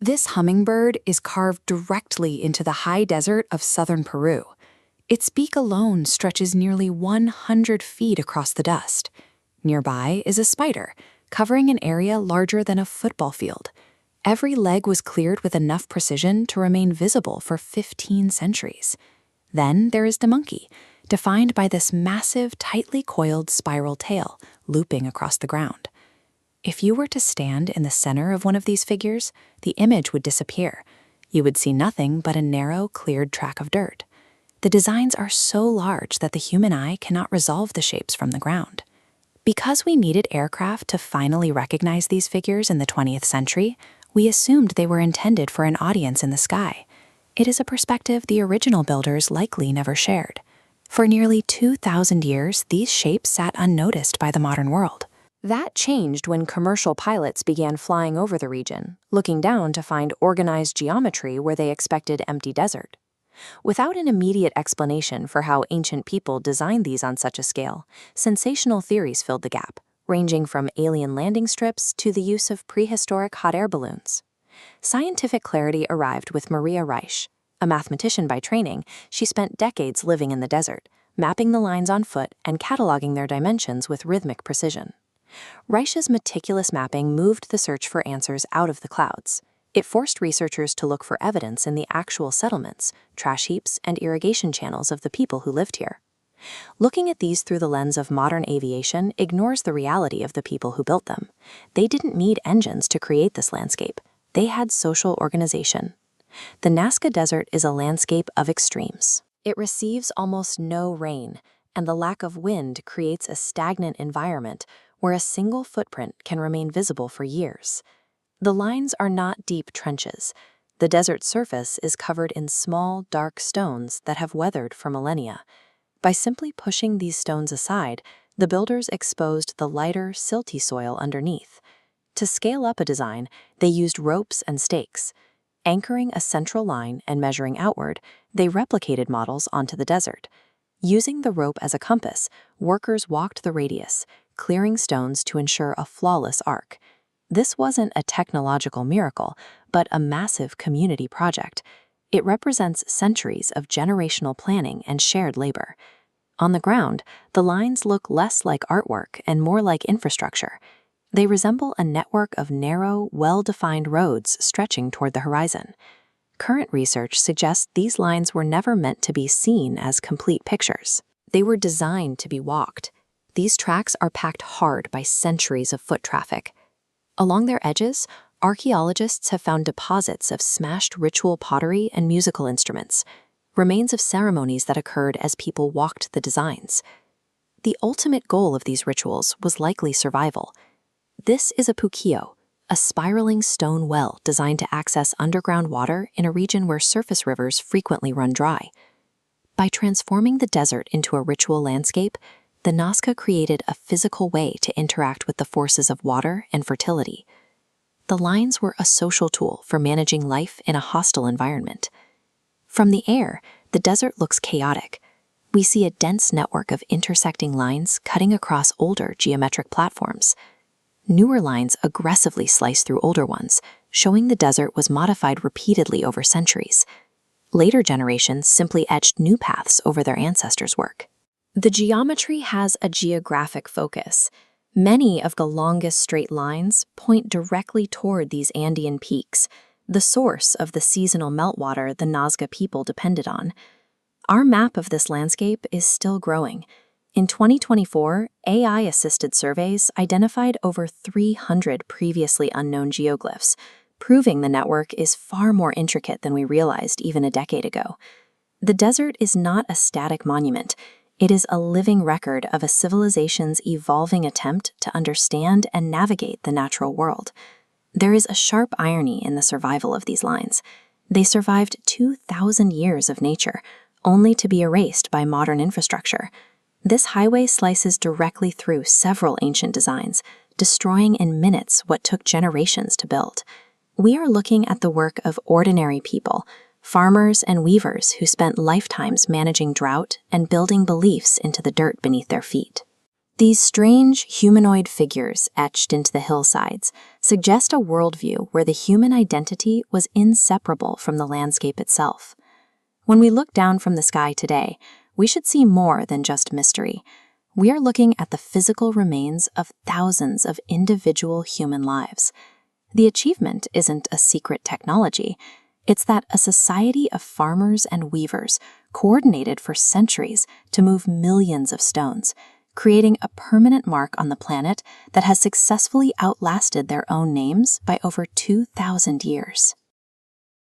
This hummingbird is carved directly into the high desert of southern Peru. Its beak alone stretches nearly 100 feet across the dust. Nearby is a spider, covering an area larger than a football field. Every leg was cleared with enough precision to remain visible for 15 centuries. Then there is the monkey, defined by this massive, tightly coiled spiral tail looping across the ground. If you were to stand in the center of one of these figures, the image would disappear. You would see nothing but a narrow, cleared track of dirt. The designs are so large that the human eye cannot resolve the shapes from the ground. Because we needed aircraft to finally recognize these figures in the 20th century, we assumed they were intended for an audience in the sky. It is a perspective the original builders likely never shared. For nearly 2,000 years, these shapes sat unnoticed by the modern world. That changed when commercial pilots began flying over the region, looking down to find organized geometry where they expected empty desert. Without an immediate explanation for how ancient people designed these on such a scale, sensational theories filled the gap, ranging from alien landing strips to the use of prehistoric hot air balloons. Scientific clarity arrived with Maria Reiche. A mathematician by training, she spent decades living in the desert, mapping the lines on foot and cataloging their dimensions with rhythmic precision. Reiche's meticulous mapping moved the search for answers out of the clouds. It forced researchers to look for evidence in the actual settlements, trash heaps, and irrigation channels of the people who lived here. Looking at these through the lens of modern aviation ignores the reality of the people who built them. They didn't need engines to create this landscape. They had social organization. The Nazca Desert is a landscape of extremes. It receives almost no rain, and the lack of wind creates a stagnant environment where a single footprint can remain visible for years. The lines are not deep trenches. The desert surface is covered in small, dark stones that have weathered for millennia. By simply pushing these stones aside, the builders exposed the lighter, silty soil underneath. To scale up a design, they used ropes and stakes. Anchoring a central line and measuring outward, they replicated models onto the desert. Using the rope as a compass, workers walked the radius, clearing stones to ensure a flawless arc. This wasn't a technological miracle, but a massive community project. It represents centuries of generational planning and shared labor. On the ground, the lines look less like artwork and more like infrastructure. They resemble a network of narrow, well-defined roads stretching toward the horizon. Current research suggests these lines were never meant to be seen as complete pictures. They were designed to be walked. These tracks are packed hard by centuries of foot traffic. Along their edges, archaeologists have found deposits of smashed ritual pottery and musical instruments, remains of ceremonies that occurred as people walked the designs. The ultimate goal of these rituals was likely survival. This is a puquillo, a spiraling stone well designed to access underground water in a region where surface rivers frequently run dry. By transforming the desert into a ritual landscape, the Nazca created a physical way to interact with the forces of water and fertility. The lines were a social tool for managing life in a hostile environment. From the air, the desert looks chaotic. We see a dense network of intersecting lines cutting across older geometric platforms. Newer lines aggressively slice through older ones, showing the desert was modified repeatedly over centuries. Later generations simply etched new paths over their ancestors' work. The geometry has a geographic focus. Many of the longest straight lines point directly toward these Andean peaks, the source of the seasonal meltwater the Nazca people depended on. Our map of this landscape is still growing. In 2024, AI-assisted surveys identified over 300 previously unknown geoglyphs, proving the network is far more intricate than we realized even a decade ago. The desert is not a static monument. It is a living record of a civilization's evolving attempt to understand and navigate the natural world. There is a sharp irony in the survival of these lines. They survived 2,000 years of nature, only to be erased by modern infrastructure. This highway slices directly through several ancient designs, destroying in minutes what took generations to build. We are looking at the work of ordinary people, farmers and weavers who spent lifetimes managing drought and building beliefs into the dirt beneath their feet. These strange humanoid figures etched into the hillsides suggest a worldview where the human identity was inseparable from the landscape itself. When we look down from the sky today, we should see more than just mystery. We are looking at the physical remains of thousands of individual human lives. The achievement isn't a secret technology. It's that a society of farmers and weavers coordinated for centuries to move millions of stones, creating a permanent mark on the planet that has successfully outlasted their own names by over 2,000 years.